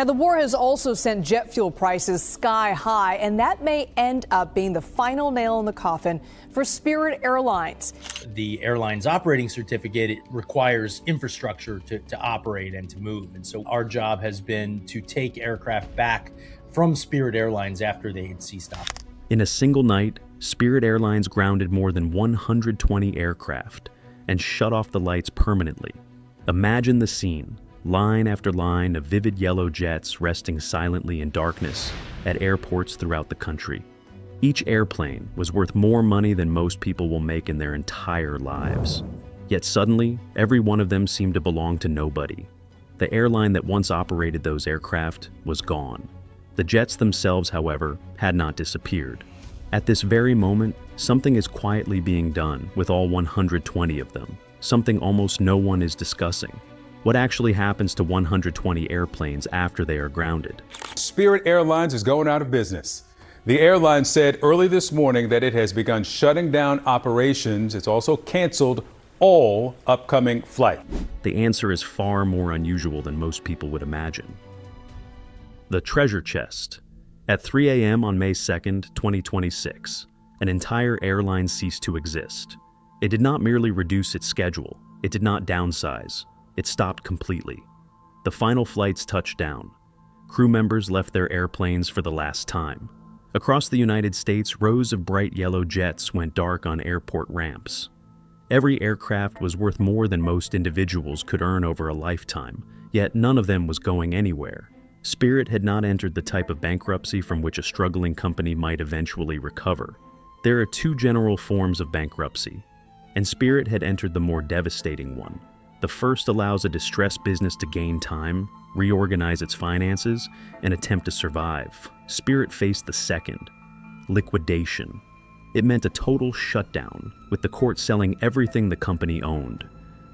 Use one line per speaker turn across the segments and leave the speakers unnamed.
Now, the war has also sent jet fuel prices sky high, and that may end up being the final nail in the coffin for Spirit Airlines.
The airline's operating certificate, it requires infrastructure to operate and to move. And so our job has been to take aircraft back from Spirit Airlines after they had ceased operating.
In a single night, Spirit Airlines grounded more than 120 aircraft and shut off the lights permanently. Imagine the scene. Line after line of vivid yellow jets resting silently in darkness at airports throughout the country. Each airplane was worth more money than most people will make in their entire lives. Yet suddenly, every one of them seemed to belong to nobody. The airline that once operated those aircraft was gone. The jets themselves, however, had not disappeared. At this very moment, something is quietly being done with all 120 of them, something almost no one is discussing. What actually happens to 120 airplanes after they are grounded?
Spirit Airlines is going out of business. The airline said early this morning that it has begun shutting down operations. It's also canceled all upcoming flights.
The answer is far more unusual than most people would imagine. The treasure chest. At 3 a.m. on May 2nd, 2026, an entire airline ceased to exist. It did not merely reduce its schedule. It did not downsize. It stopped completely. The final flights touched down. Crew members left their airplanes for the last time. Across the United States, rows of bright yellow jets went dark on airport ramps. Every aircraft was worth more than most individuals could earn over a lifetime, yet none of them was going anywhere. Spirit had not entered the type of bankruptcy from which a struggling company might eventually recover. There are two general forms of bankruptcy, and Spirit had entered the more devastating one. The first allows a distressed business to gain time, reorganize its finances, and attempt to survive. Spirit faced the second, liquidation. It meant a total shutdown, with the court selling everything the company owned,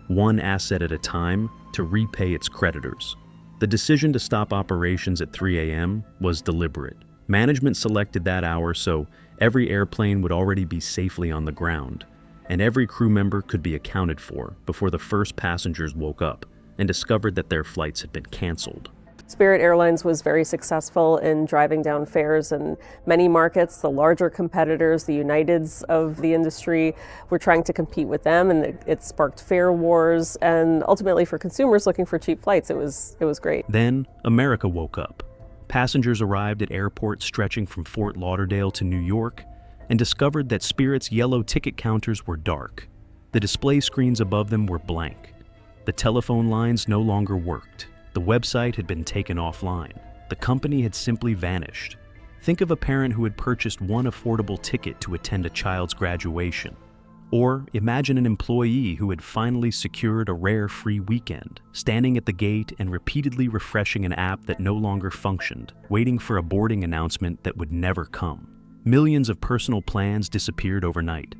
one asset at a time, to repay its creditors. The decision to stop operations at 3 a.m. was deliberate. Management selected that hour so every airplane would already be safely on the ground, and every crew member could be accounted for before the first passengers woke up and discovered that their flights had been canceled.
Spirit Airlines was very successful in driving down fares in many markets. The larger competitors, the Uniteds of the industry, were trying to compete with them, and it sparked fare wars. And ultimately, for consumers looking for cheap flights, it was great.
Then America woke up. Passengers arrived at airports stretching from Fort Lauderdale to New York and discovered that Spirit's yellow ticket counters were dark. The display screens above them were blank. The telephone lines no longer worked. The website had been taken offline. The company had simply vanished. Think of a parent who had purchased one affordable ticket to attend a child's graduation. Or imagine an employee who had finally secured a rare free weekend, standing at the gate and repeatedly refreshing an app that no longer functioned, waiting for a boarding announcement that would never come. Millions of personal plans disappeared overnight.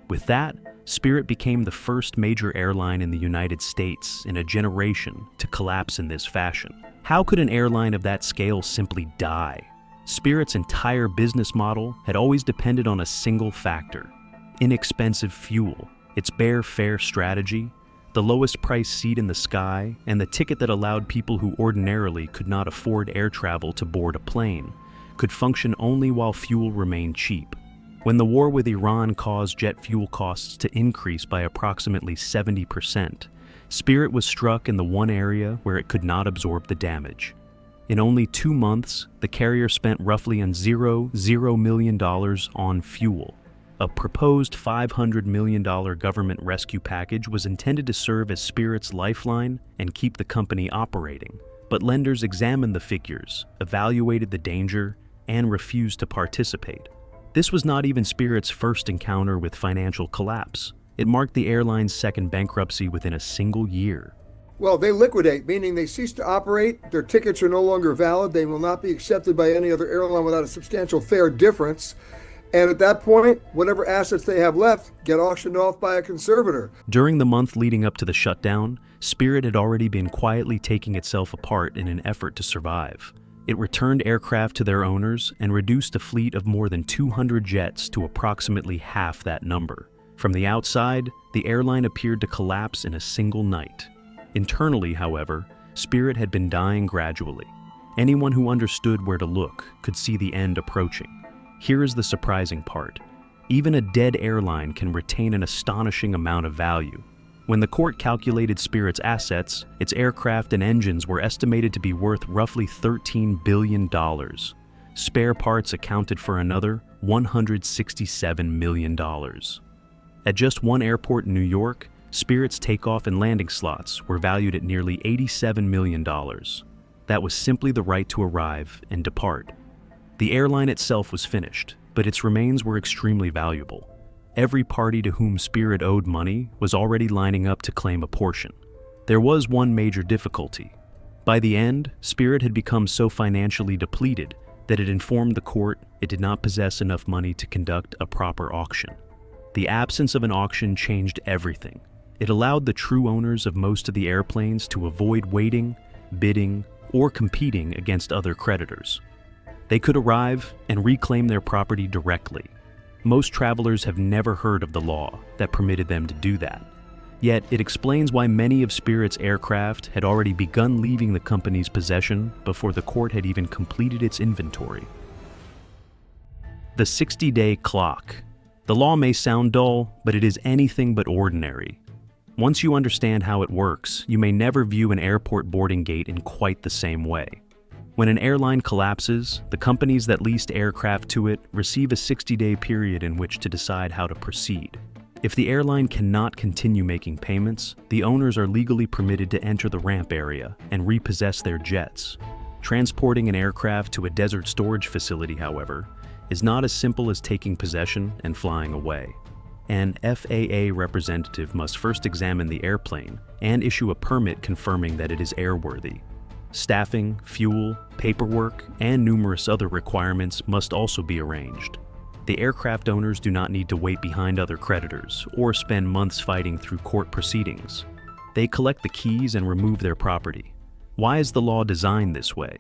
With that, Spirit became the first major airline in the United States in a generation to collapse in this fashion. How could an airline of that scale simply die? Spirit's entire business model had always depended on a single factor: inexpensive fuel. Its bare fare strategy, the lowest price seat in the sky, and the ticket that allowed people who ordinarily could not afford air travel to board a plane, could function only while fuel remained cheap. When the war with Iran caused jet fuel costs to increase by approximately 70%, Spirit was struck in the one area where it could not absorb the damage. In only 2 months, the carrier spent roughly $0 million on fuel. A proposed $500 million government rescue package was intended to serve as Spirit's lifeline and keep the company operating. But lenders examined the figures, evaluated the danger, and refused to participate. This was not even Spirit's first encounter with financial collapse. It marked the airline's second bankruptcy within a single year.
Well, they liquidate, meaning they cease to operate, their tickets are no longer valid, they will not be accepted by any other airline without a substantial fare difference. And at that point, whatever assets they have left get auctioned off by a conservator.
During the month leading up to the shutdown, Spirit had already been quietly taking itself apart in an effort to survive. It returned aircraft to their owners and reduced a fleet of more than 200 jets to approximately half that number. From the outside, the airline appeared to collapse in a single night. Internally, however, Spirit had been dying gradually. Anyone who understood where to look could see the end approaching. Here is the surprising part. Even a dead airline can retain an astonishing amount of value. When the court calculated Spirit's assets, its aircraft and engines were estimated to be worth roughly $13 billion. Spare parts accounted for another $167 million. At just one airport in New York, Spirit's takeoff and landing slots were valued at nearly $87 million. That was simply the right to arrive and depart. The airline itself was finished, but its remains were extremely valuable. Every party to whom Spirit owed money was already lining up to claim a portion. There was one major difficulty. By the end, Spirit had become so financially depleted that it informed the court it did not possess enough money to conduct a proper auction. The absence of an auction changed everything. It allowed the true owners of most of the airplanes to avoid waiting, bidding, or competing against other creditors. They could arrive and reclaim their property directly. Most travelers have never heard of the law that permitted them to do that. Yet it explains why many of Spirit's aircraft had already begun leaving the company's possession before the court had even completed its inventory. The 60-day clock. The law may sound dull, but it is anything but ordinary. Once you understand how it works, you may never view an airport boarding gate in quite the same way. When an airline collapses, the companies that leased aircraft to it receive a 60-day period in which to decide how to proceed. If the airline cannot continue making payments, the owners are legally permitted to enter the ramp area and repossess their jets. Transporting an aircraft to a desert storage facility, however, is not as simple as taking possession and flying away. An FAA representative must first examine the airplane and issue a permit confirming that it is airworthy. Staffing, fuel, paperwork, and numerous other requirements must also be arranged. The aircraft owners do not need to wait behind other creditors or spend months fighting through court proceedings. They collect the keys and remove their property. Why is the law designed this way?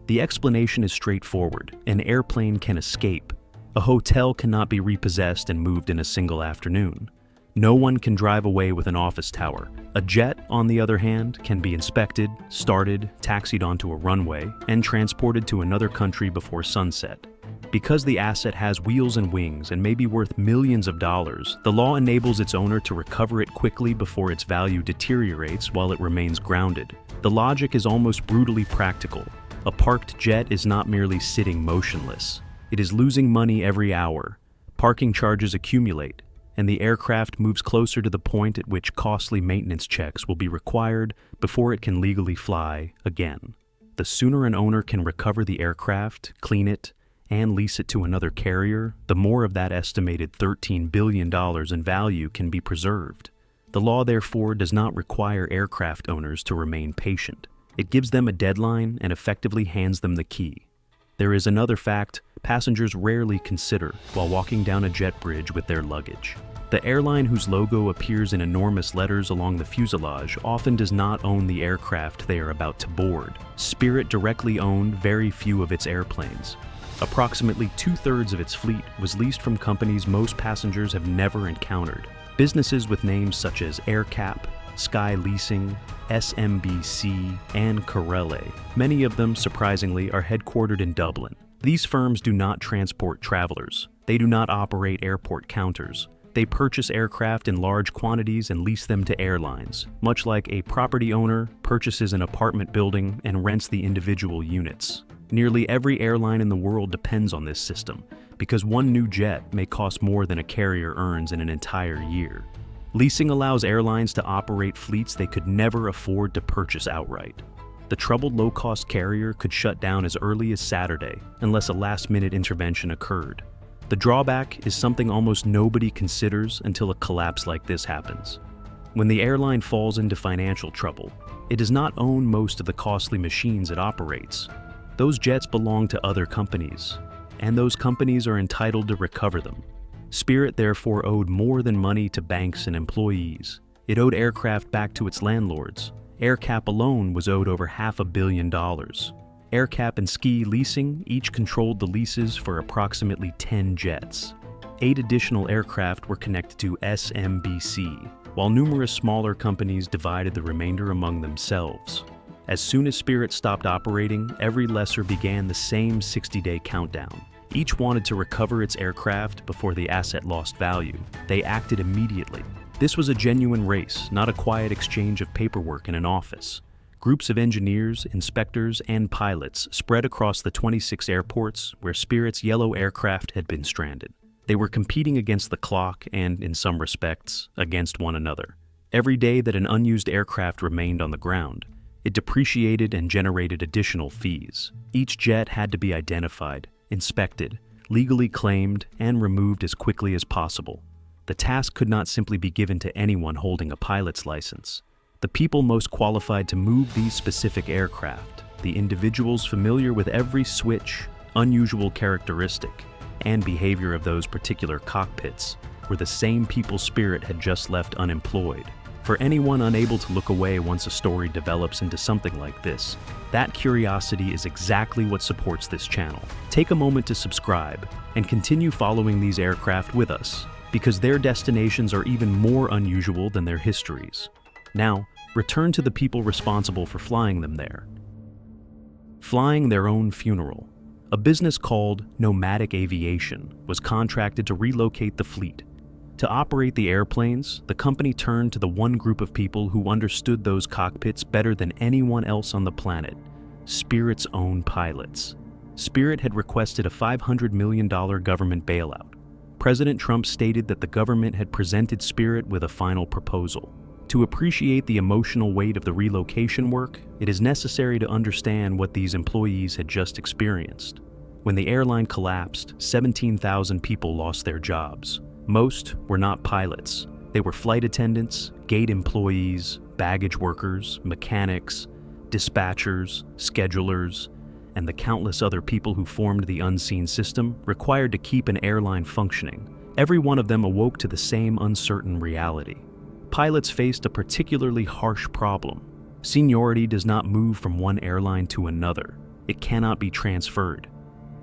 The explanation is straightforward. An airplane can escape. A hotel cannot be repossessed and moved in a single afternoon. No one can drive away with an office tower. A jet, on the other hand, can be inspected, started, taxied onto a runway, and transported to another country before sunset. Because the asset has wheels and wings and may be worth millions of dollars, the law enables its owner to recover it quickly before its value deteriorates while it remains grounded. The logic is almost brutally practical. A parked jet is not merely sitting motionless. It is losing money every hour. Parking charges accumulate, and the aircraft moves closer to the point at which costly maintenance checks will be required before it can legally fly again. The sooner an owner can recover the aircraft, clean it, and lease it to another carrier, the more of that estimated $13 billion in value can be preserved. The law, therefore, does not require aircraft owners to remain patient. It gives them a deadline and effectively hands them the key. There is another fact passengers rarely consider while walking down a jet bridge with their luggage. The airline whose logo appears in enormous letters along the fuselage often does not own the aircraft they are about to board. Spirit directly owned very few of its airplanes. Approximately 2/3 of its fleet was leased from companies most passengers have never encountered. Businesses with names such as AerCap, Sky Leasing, SMBC, and Corelle. Many of them, surprisingly, are headquartered in Dublin. These firms do not transport travelers. They do not operate airport counters. They purchase aircraft in large quantities and lease them to airlines, much like a property owner purchases an apartment building and rents the individual units. Nearly every airline in the world depends on this system, because one new jet may cost more than a carrier earns in an entire year. Leasing allows airlines to operate fleets they could never afford to purchase outright. The troubled low-cost carrier could shut down as early as Saturday unless a last-minute intervention occurred. The drawback is something almost nobody considers until a collapse like this happens. When the airline falls into financial trouble, it does not own most of the costly machines it operates. Those jets belong to other companies, and those companies are entitled to recover them. Spirit therefore owed more than money to banks and employees. It owed aircraft back to its landlords. AerCap alone was owed over $500 million. AerCap and Ski Leasing each controlled the leases for approximately 10 jets. 8 additional aircraft were connected to SMBC, while numerous smaller companies divided the remainder among themselves. As soon as Spirit stopped operating, every lessor began the same 60-day countdown. Each wanted to recover its aircraft before the asset lost value. They acted immediately. This was a genuine race, not a quiet exchange of paperwork in an office. Groups of engineers, inspectors, and pilots spread across the 26 airports where Spirit's yellow aircraft had been stranded. They were competing against the clock and, in some respects, against one another. Every day that an unused aircraft remained on the ground, it depreciated and generated additional fees. Each jet had to be identified, inspected, legally claimed, and removed as quickly as possible. The task could not simply be given to anyone holding a pilot's license. The people most qualified to move these specific aircraft, the individuals familiar with every switch, unusual characteristic, and behavior of those particular cockpits, were the same people Spirit had just left unemployed. For anyone unable to look away once a story develops into something like this, that curiosity is exactly what supports this channel. Take a moment to subscribe and continue following these aircraft with us, because their destinations are even more unusual than their histories. Now, return to the people responsible for flying them there. Flying their own funeral. A business called Nomadic Aviation was contracted to relocate the fleet. To operate the airplanes, the company turned to the one group of people who understood those cockpits better than anyone else on the planet: Spirit's own pilots. Spirit had requested a $500 million government bailout. President Trump stated that the government had presented Spirit with a final proposal. To appreciate the emotional weight of the relocation work, it is necessary to understand what these employees had just experienced. When the airline collapsed, 17,000 people lost their jobs. Most were not pilots. They were flight attendants, gate employees, baggage workers, mechanics, dispatchers, schedulers, and the countless other people who formed the unseen system required to keep an airline functioning. Every one of them awoke to the same uncertain reality. Pilots faced a particularly harsh problem. Seniority does not move from one airline to another. It cannot be transferred.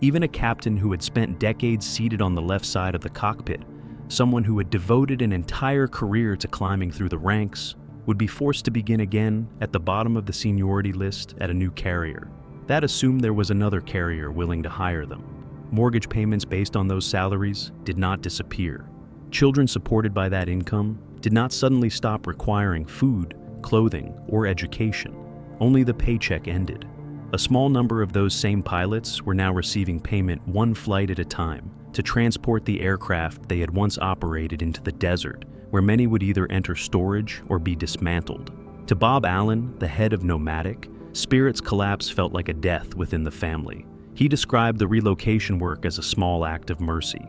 Even a captain who had spent decades seated on the left side of the cockpit, someone who had devoted an entire career to climbing through the ranks, would be forced to begin again at the bottom of the seniority list at a new carrier. That assumed there was another carrier willing to hire them. Mortgage payments based on those salaries did not disappear. Children supported by that income did not suddenly stop requiring food, clothing, or education. Only the paycheck ended. A small number of those same pilots were now receiving payment one flight at a time to transport the aircraft they had once operated into the desert, where many would either enter storage or be dismantled. To Bob Allen, the head of Nomadic, Spirit's collapse felt like a death within the family. He described the relocation work as a small act of mercy.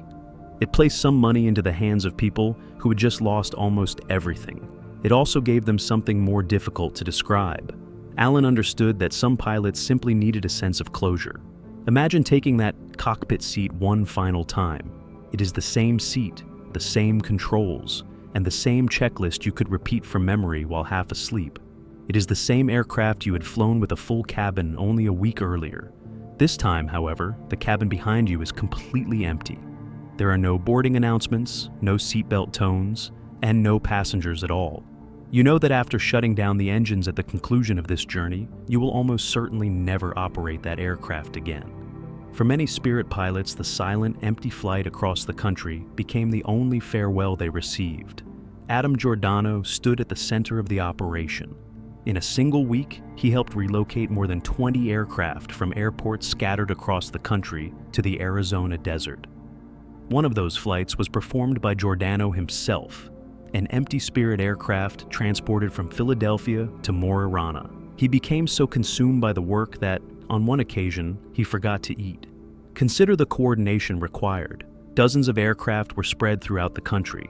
It placed some money into the hands of people who had just lost almost everything. It also gave them something more difficult to describe. Allen understood that some pilots simply needed a sense of closure. Imagine taking that cockpit seat one final time. It is the same seat, the same controls, and the same checklist you could repeat from memory while half asleep. It is the same aircraft you had flown with a full cabin only a week earlier. This time, however, the cabin behind you is completely empty. There are no boarding announcements, no seatbelt tones, and no passengers at all. You know that after shutting down the engines at the conclusion of this journey, you will almost certainly never operate that aircraft again. For many Spirit pilots, the silent, empty flight across the country became the only farewell they received. Adam Giordano stood at the center of the operation. In a single week, he helped relocate more than 20 aircraft from airports scattered across the country to the Arizona desert. One of those flights was performed by Giordano himself, an empty Spirit aircraft transported from Philadelphia to Mo i Rana. He became so consumed by the work that, on one occasion, he forgot to eat. Consider the coordination required. Dozens of aircraft were spread throughout the country.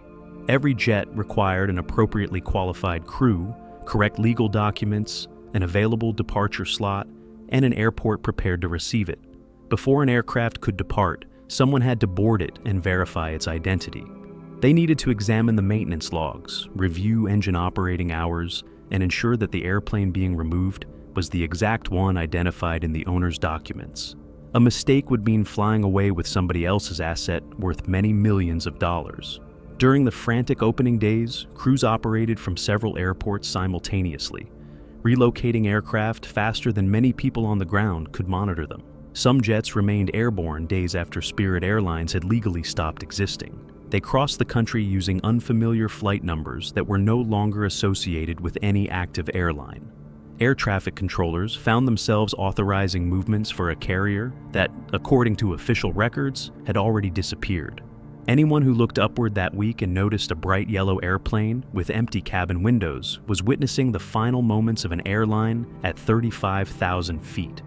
Every jet required an appropriately qualified crew, correct legal documents, an available departure slot, and an airport prepared to receive it. Before an aircraft could depart, someone had to board it and verify its identity. They needed to examine the maintenance logs, review engine operating hours, and ensure that the airplane being removed was the exact one identified in the owner's documents. A mistake would mean flying away with somebody else's asset worth many millions of dollars. During the frantic opening days, crews operated from several airports simultaneously, relocating aircraft faster than many people on the ground could monitor them. Some jets remained airborne days after Spirit Airlines had legally stopped existing. They crossed the country using unfamiliar flight numbers that were no longer associated with any active airline. Air traffic controllers found themselves authorizing movements for a carrier that, according to official records, had already disappeared. Anyone who looked upward that week and noticed a bright yellow airplane with empty cabin windows was witnessing the final moments of an airline at 35,000 feet.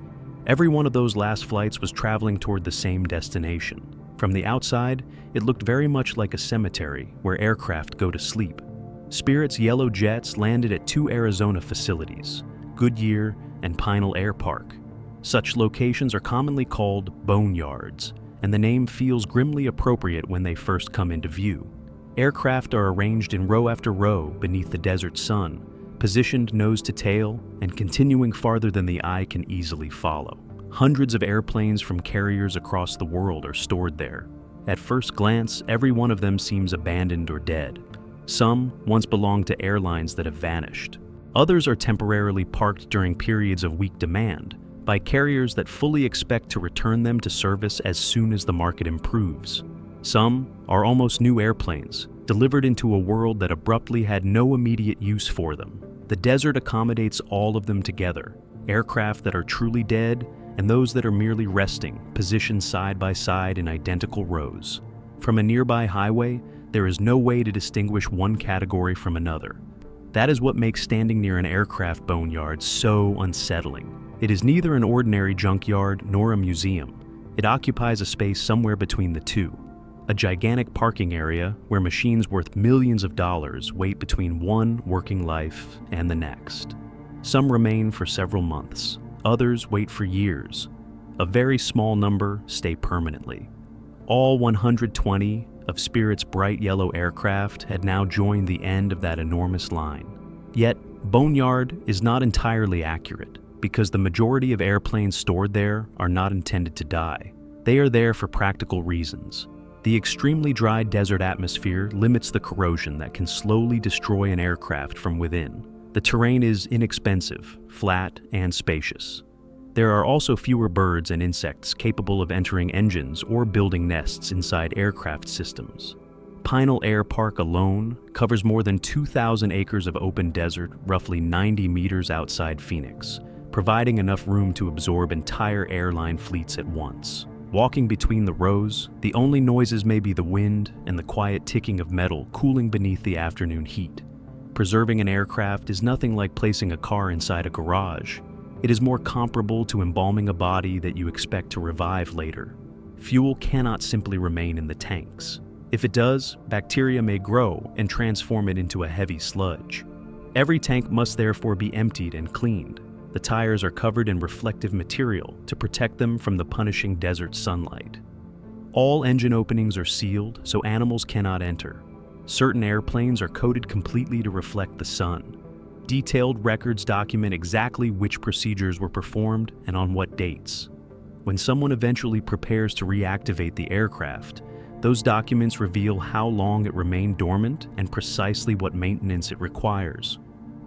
Every one of those last flights was traveling toward the same destination. From the outside, it looked very much like a cemetery where aircraft go to sleep. Spirit's yellow jets landed at 2 Arizona facilities, Goodyear and Pinal Airpark. Such locations are commonly called boneyards, and the name feels grimly appropriate when they first come into view. Aircraft are arranged in row after row beneath the desert sun, positioned nose to tail and continuing farther than the eye can easily follow. Hundreds of airplanes from carriers across the world are stored there. At first glance, every one of them seems abandoned or dead. Some once belonged to airlines that have vanished. Others are temporarily parked during periods of weak demand by carriers that fully expect to return them to service as soon as the market improves. Some are almost new airplanes, delivered into a world that abruptly had no immediate use for them. The desert accommodates all of them together, aircraft that are truly dead and those that are merely resting, positioned side by side in identical rows. From a nearby highway, there is no way to distinguish one category from another. That is what makes standing near an aircraft boneyard so unsettling. It is neither an ordinary junkyard nor a museum. It occupies a space somewhere between the two. A gigantic parking area where machines worth millions of dollars wait between one working life and the next. Some remain for several months. Others wait for years. A very small number stay permanently. All 120 of Spirit's bright yellow aircraft had now joined the end of that enormous line. Yet, boneyard is not entirely accurate, because the majority of airplanes stored there are not intended to die. They are there for practical reasons. The extremely dry desert atmosphere limits the corrosion that can slowly destroy an aircraft from within. The terrain is inexpensive, flat, and spacious. There are also fewer birds and insects capable of entering engines or building nests inside aircraft systems. Pinal Airpark alone covers more than 2,000 acres of open desert, roughly 90 meters outside Phoenix, providing enough room to absorb entire airline fleets at once. Walking between the rows, the only noises may be the wind and the quiet ticking of metal cooling beneath the afternoon heat. Preserving an aircraft is nothing like placing a car inside a garage. It is more comparable to embalming a body that you expect to revive later. Fuel cannot simply remain in the tanks. If it does, bacteria may grow and transform it into a heavy sludge. Every tank must therefore be emptied and cleaned. The tires are covered in reflective material to protect them from the punishing desert sunlight. All engine openings are sealed so animals cannot enter. Certain airplanes are coated completely to reflect the sun. Detailed records document exactly which procedures were performed and on what dates. When someone eventually prepares to reactivate the aircraft, those documents reveal how long it remained dormant and precisely what maintenance it requires.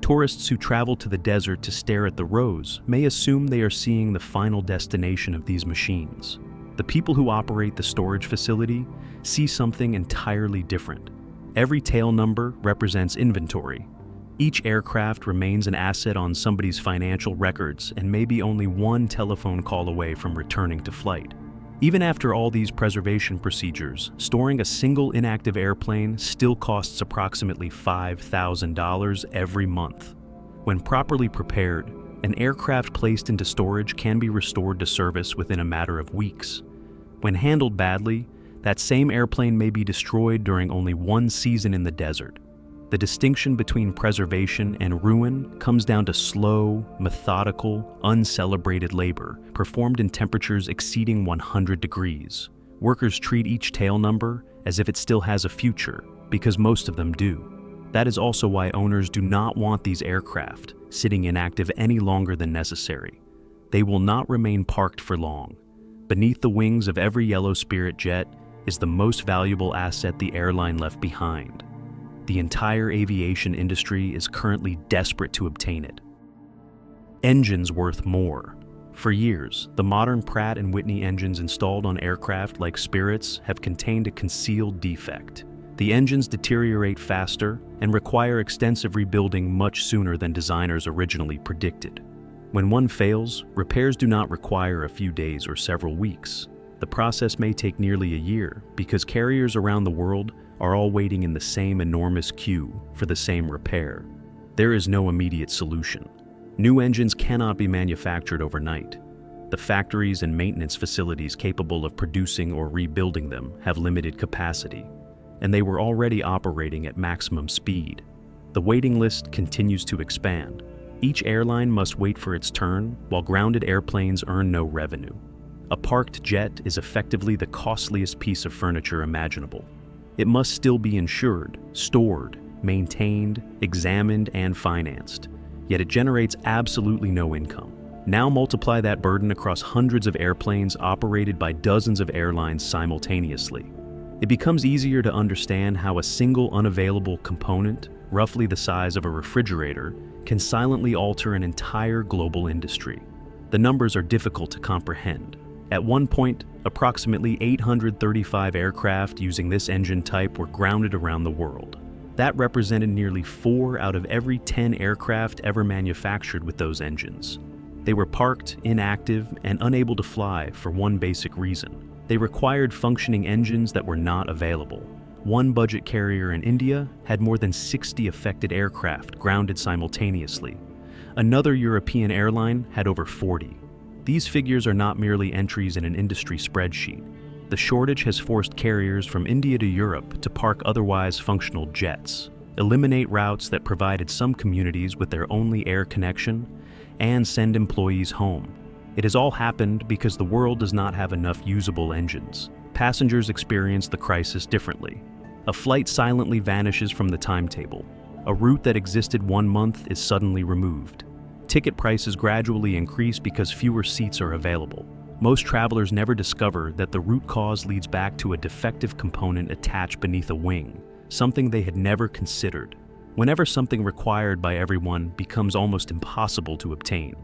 Tourists who travel to the desert to stare at the rows may assume they are seeing the final destination of these machines. The people who operate the storage facility see something entirely different. Every tail number represents inventory. Each aircraft remains an asset on somebody's financial records and may be only one telephone call away from returning to flight. Even after all these preservation procedures, storing a single inactive airplane still costs approximately $5,000 every month. When properly prepared, an aircraft placed into storage can be restored to service within a matter of weeks. When handled badly, that same airplane may be destroyed during only one season in the desert. The distinction between preservation and ruin comes down to slow, methodical, uncelebrated labor performed in temperatures exceeding 100 degrees. Workers treat each tail number as if it still has a future, because most of them do. That is also why owners do not want these aircraft sitting inactive any longer than necessary. They will not remain parked for long. Beneath the wings of every yellow Spirit jet is the most valuable asset the airline left behind. The entire aviation industry is currently desperate to obtain it. engines worth more. For years, the modern Pratt Whitney engines installed on aircraft like Spirit's have contained a concealed defect. The engines deteriorate faster and require extensive rebuilding much sooner than designers originally predicted. When one fails, repairs do not require a few days or several weeks. The process may take nearly a year because carriers around the world are all waiting in the same enormous queue for the same repair. There is no immediate solution. New engines cannot be manufactured overnight. The factories and maintenance facilities capable of producing or rebuilding them have limited capacity, and they were already operating at maximum speed. The waiting list continues to expand. Each airline must wait for its turn, while grounded airplanes earn no revenue. A parked jet is effectively the costliest piece of furniture imaginable. It must still be insured, stored, maintained, examined, and financed, yet it generates absolutely no income. Now multiply that burden across hundreds of airplanes operated by dozens of airlines simultaneously. It becomes easier to understand how a single unavailable component, roughly the size of a refrigerator, can silently alter an entire global industry. The numbers are difficult to comprehend. At one point, approximately 835 aircraft using this engine type were grounded around the world. That represented nearly 4 out of every 10 aircraft ever manufactured with those engines. They were parked, inactive, and unable to fly for one basic reason. They required functioning engines that were not available. One budget carrier in India had more than 60 affected aircraft grounded simultaneously. Another European airline had over 40. These figures are not merely entries in an industry spreadsheet. The shortage has forced carriers from India to Europe to park otherwise functional jets, eliminate routes that provided some communities with their only air connection, and send employees home. It has all happened because the world does not have enough usable engines. Passengers experience the crisis differently. A flight silently vanishes from the timetable. A route that existed 1 month is suddenly removed. Ticket prices gradually increase because fewer seats are available. Most travelers never discover that the root cause leads back to a defective component attached beneath a wing, something they had never considered. Whenever something required by everyone becomes almost impossible to obtain,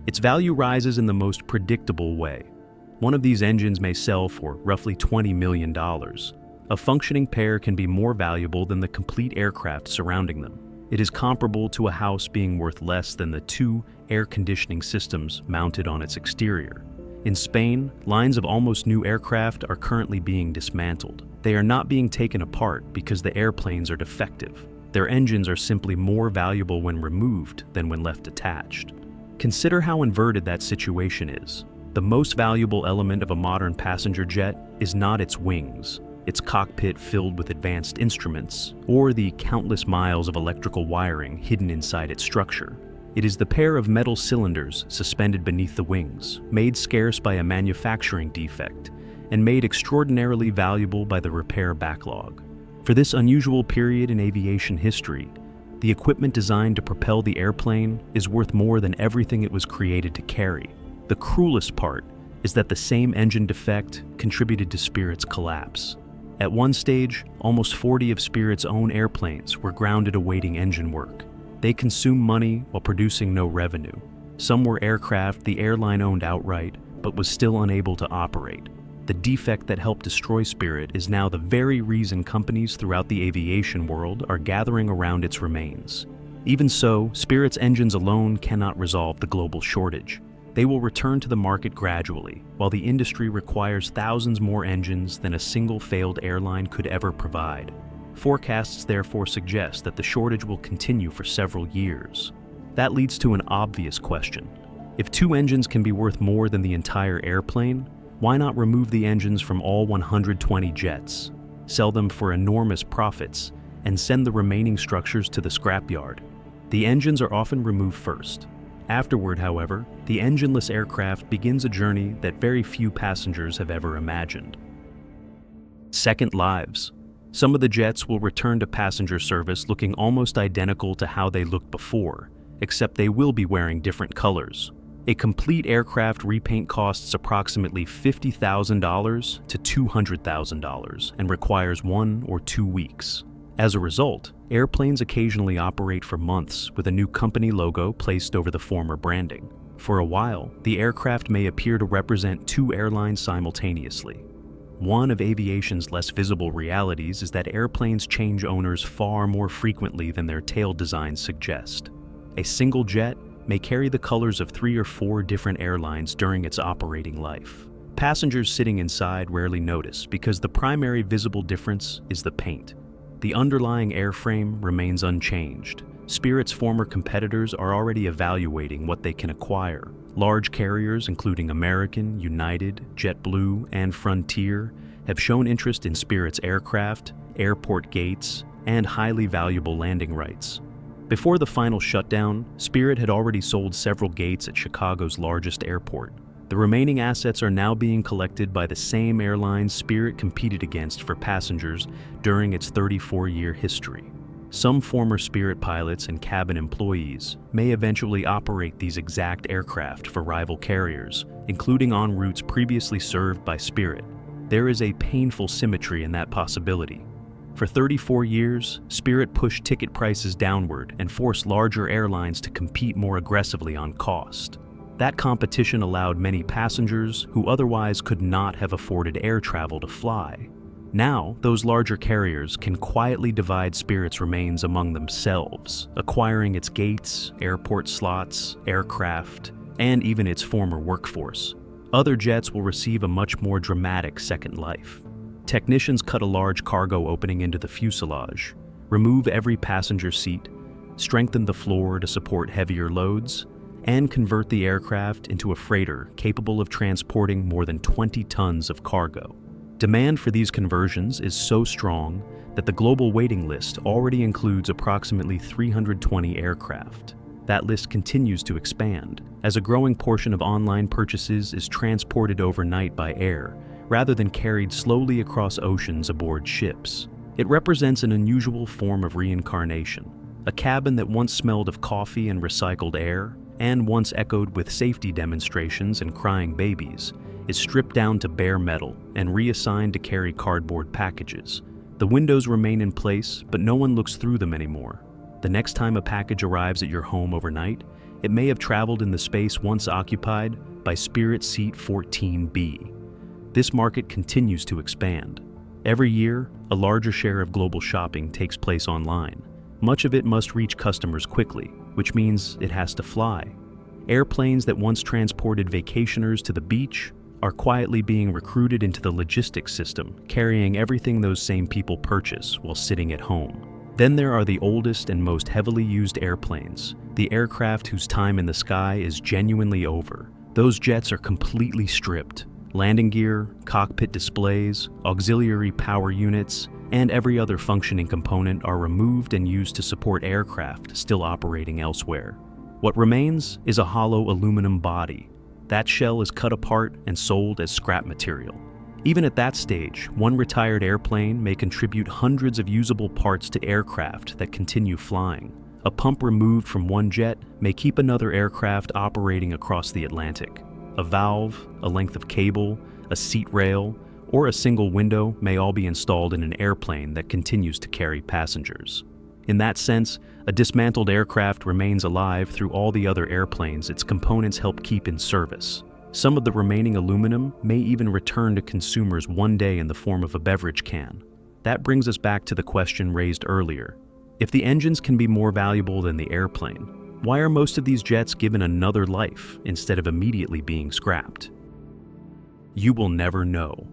its value rises in the most predictable way. One of these engines may sell for roughly $20 million. A functioning pair can be more valuable than the complete aircraft surrounding them. It is comparable to a house being worth less than the 2 air conditioning systems mounted on its exterior. In Spain, lines of almost new aircraft are currently being dismantled. They are not being taken apart because the airplanes are defective. Their engines are simply more valuable when removed than when left attached. Consider how inverted that situation is. The most valuable element of a modern passenger jet is not its wings, its cockpit filled with advanced instruments, or the countless miles of electrical wiring hidden inside its structure. It is the pair of metal cylinders suspended beneath the wings, made scarce by a manufacturing defect, and made extraordinarily valuable by the repair backlog. For this unusual period in aviation history, the equipment designed to propel the airplane is worth more than everything it was created to carry. The cruelest part is that the same engine defect contributed to Spirit's collapse. At one stage, almost 40 of Spirit's own airplanes were grounded awaiting engine work. They consumed money while producing no revenue. Some were aircraft the airline owned outright, but was still unable to operate. The defect that helped destroy Spirit is now the very reason companies throughout the aviation world are gathering around its remains. Even so, Spirit's engines alone cannot resolve the global shortage. They will return to the market gradually, while the industry requires thousands more engines than a single failed airline could ever provide. Forecasts therefore suggest that the shortage will continue for several years. That leads to an obvious question. If 2 engines can be worth more than the entire airplane, why not remove the engines from all 120 jets, sell them for enormous profits, and send the remaining structures to the scrapyard? The engines are often removed first. Afterward, however, the engineless aircraft begins a journey that very few passengers have ever imagined. Second lives. Some of the jets will return to passenger service looking almost identical to how they looked before, except they will be wearing different colors. A complete aircraft repaint costs approximately $50,000 to $200,000 and requires 1 or 2 weeks. As a result, airplanes occasionally operate for months with a new company logo placed over the former branding. For a while, the aircraft may appear to represent two airlines simultaneously. One of aviation's less visible realities is that airplanes change owners far more frequently than their tail designs suggest. A single jet may carry the colors of 3 or 4 different airlines during its operating life. Passengers sitting inside rarely notice because the primary visible difference is the paint. The underlying airframe remains unchanged. Spirit's former competitors are already evaluating what they can acquire. Large carriers, including American, United, JetBlue, and Frontier, have shown interest in Spirit's aircraft, airport gates, and highly valuable landing rights. Before the final shutdown, Spirit had already sold several gates at Chicago's largest airport. The remaining assets are now being collected by the same airlines Spirit competed against for passengers during its 34-year history. Some former Spirit pilots and cabin employees may eventually operate these exact aircraft for rival carriers, including on routes previously served by Spirit. There is a painful symmetry in that possibility. For 34 years, Spirit pushed ticket prices downward and forced larger airlines to compete more aggressively on cost. That competition allowed many passengers who otherwise could not have afforded air travel to fly. Now, those larger carriers can quietly divide Spirit's remains among themselves, acquiring its gates, airport slots, aircraft, and even its former workforce. Other jets will receive a much more dramatic second life. Technicians cut a large cargo opening into the fuselage, remove every passenger seat, strengthen the floor to support heavier loads, and convert the aircraft into a freighter capable of transporting more than 20 tons of cargo. Demand for these conversions is so strong that the global waiting list already includes approximately 320 aircraft. That list continues to expand, as a growing portion of online purchases is transported overnight by air, rather than carried slowly across oceans aboard ships. It represents an unusual form of reincarnation. A cabin that once smelled of coffee and recycled air, and once echoed with safety demonstrations and crying babies, is stripped down to bare metal and reassigned to carry cardboard packages. The windows remain in place, but no one looks through them anymore. The next time a package arrives at your home overnight, it may have traveled in the space once occupied by Spirit Seat 14B. This market continues to expand. Every year, a larger share of global shopping takes place online. Much of it must reach customers quickly, which means it has to fly. Airplanes that once transported vacationers to the beach are quietly being recruited into the logistics system, carrying everything those same people purchase while sitting at home. Then there are the oldest and most heavily used airplanes, the aircraft whose time in the sky is genuinely over. Those jets are completely stripped. Landing gear, cockpit displays, auxiliary power units, and every other functioning component are removed and used to support aircraft still operating elsewhere. What remains is a hollow aluminum body. That shell is cut apart and sold as scrap material. Even at that stage, one retired airplane may contribute hundreds of usable parts to aircraft that continue flying. A pump removed from one jet may keep another aircraft operating across the Atlantic. A valve, a length of cable, a seat rail, or a single window may all be installed in an airplane that continues to carry passengers. In that sense, a dismantled aircraft remains alive through all the other airplanes its components help keep in service. Some of the remaining aluminum may even return to consumers one day in the form of a beverage can. That brings us back to the question raised earlier. If the engines can be more valuable than the airplane, why are most of these jets given another life instead of immediately being scrapped? You will never know.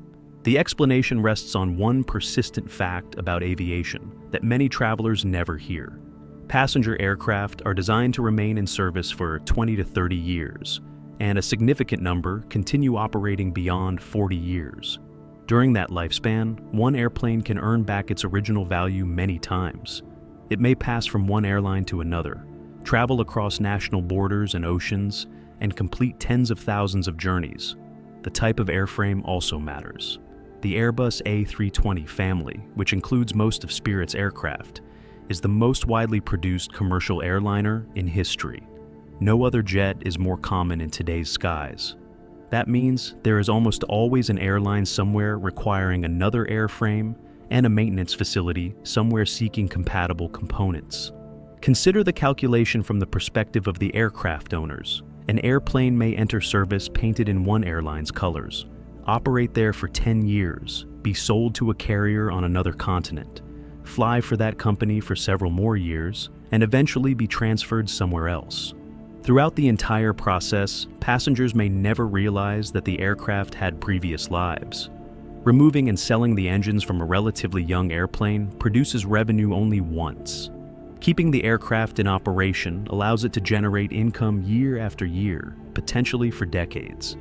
The explanation rests on one persistent fact about aviation that many travelers never hear. Passenger aircraft are designed to remain in service for 20 to 30 years, and a significant number continue operating beyond 40 years. During that lifespan, one airplane can earn back its original value many times. It may pass from one airline to another, travel across national borders and oceans, and complete tens of thousands of journeys. The type of airframe also matters. The Airbus A320 family, which includes most of Spirit's aircraft, is the most widely produced commercial airliner in history. No other jet is more common in today's skies. That means there is almost always an airline somewhere requiring another airframe and a maintenance facility somewhere seeking compatible components. Consider the calculation from the perspective of the aircraft owners. An airplane may enter service painted in one airline's colors, operate there for 10 years, be sold to a carrier on another continent, fly for that company for several more years, and eventually be transferred somewhere else. Throughout the entire process, passengers may never realize that the aircraft had previous lives. Removing and selling the engines from a relatively young airplane produces revenue only once. Keeping the aircraft in operation allows it to generate income year after year, potentially for decades.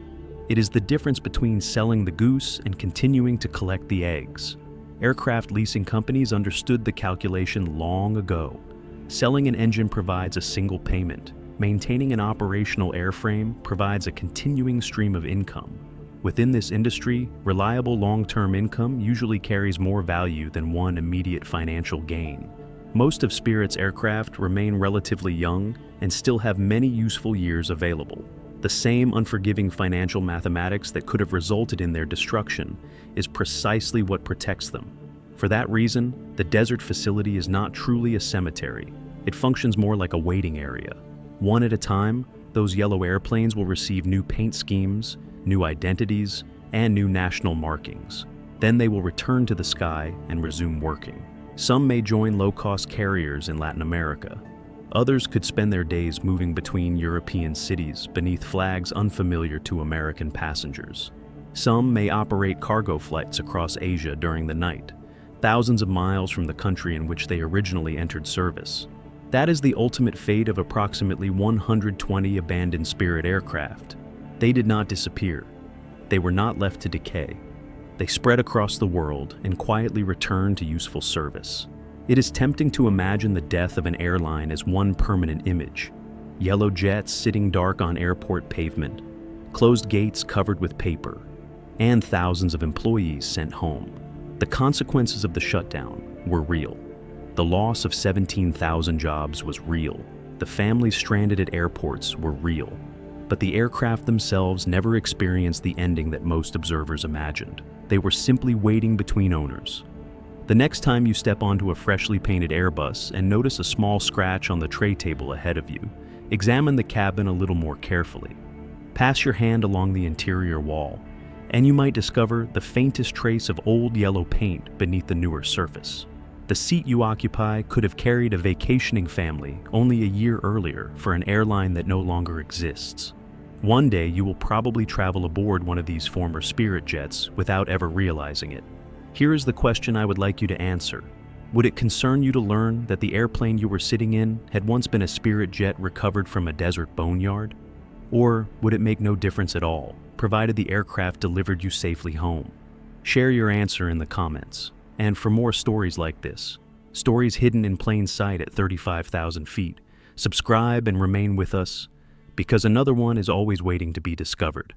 It is the difference between selling the goose and continuing to collect the eggs. Aircraft leasing companies understood the calculation long ago. Selling an engine provides a single payment. Maintaining an operational airframe provides a continuing stream of income. Within this industry, reliable long-term income usually carries more value than one immediate financial gain. Most of Spirit's aircraft remain relatively young and still have many useful years available. The same unforgiving financial mathematics that could have resulted in their destruction is precisely what protects them. For that reason, the desert facility is not truly a cemetery. It functions more like a waiting area. One at a time, those yellow airplanes will receive new paint schemes, new identities, and new national markings. Then they will return to the sky and resume working. Some may join low-cost carriers in Latin America. Others could spend their days moving between European cities beneath flags unfamiliar to American passengers. Some may operate cargo flights across Asia during the night, thousands of miles from the country in which they originally entered service. That is the ultimate fate of approximately 120 abandoned Spirit aircraft. They did not disappear. They were not left to decay. They spread across the world and quietly returned to useful service. It is tempting to imagine the death of an airline as one permanent image. Yellow jets sitting dark on airport pavement, closed gates covered with paper, and thousands of employees sent home. The consequences of the shutdown were real. The loss of 17,000 jobs was real. The families stranded at airports were real. But the aircraft themselves never experienced the ending that most observers imagined. They were simply waiting between owners. The next time you step onto a freshly painted Airbus and notice a small scratch on the tray table ahead of you, examine the cabin a little more carefully. Pass your hand along the interior wall, and you might discover the faintest trace of old yellow paint beneath the newer surface. The seat you occupy could have carried a vacationing family only a year earlier for an airline that no longer exists. One day you will probably travel aboard one of these former Spirit jets without ever realizing it. Here is the question I would like you to answer. Would it concern you to learn that the airplane you were sitting in had once been a Spirit jet recovered from a desert boneyard? Or would it make no difference at all, provided the aircraft delivered you safely home? Share your answer in the comments. And for more stories like this, stories hidden in plain sight at 35,000 feet, subscribe and remain with us, because another one is always waiting to be discovered.